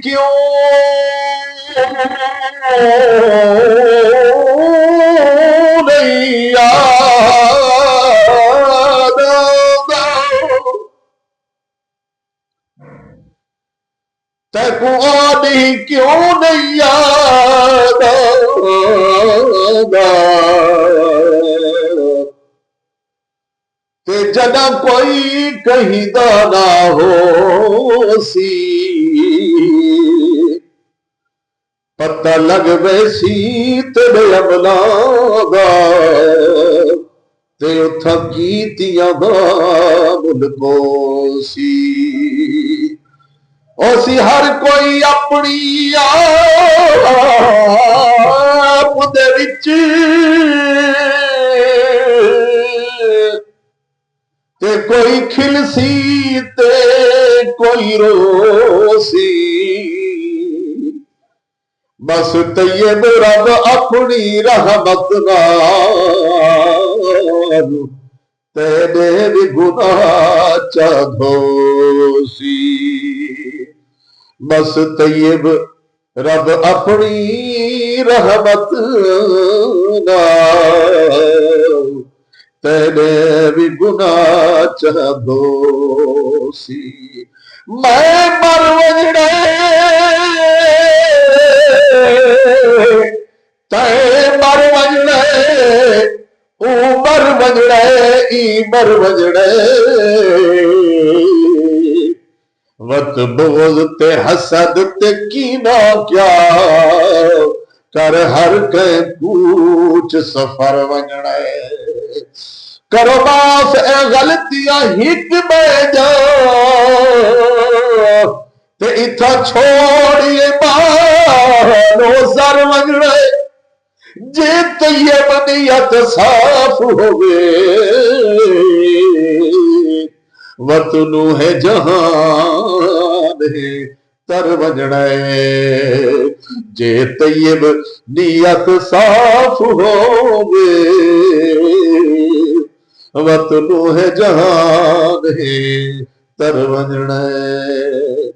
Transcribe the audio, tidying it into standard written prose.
क्यों नहीं याद तैको आनी क्यों नहीं याद ते जदा कोई कहीं ना हो सी पता लग वैसी तेरे अमला दा ते उथा कीतियां दा मुल्को सी ओसी हर कोई अपनी आप दे विच ते कोई खिलसी ते कोई रोसी बस तैयब रब अपनी रहमत नाल तेरे भी गुनाह चधोसी बस तैयब रब अपनी रहमत नाल तेरे भी गुनाह चधोसी मैं मर वजड़े तय मर वजड़े उमर वजड़े ईमर वजड़े वत बोझ ते हसद ते कीना क्या कर हर के कूच सफर वजड़े करो माफ ए गलतियां हिक में जा ते इथा छोड़िए मानो सर वजड़े जे तैयब नियत साफ होवे वतनू है जहान है तर वजड़े जे तैयब नियत साफ होवे वतनू है जहान है तर वजड़े।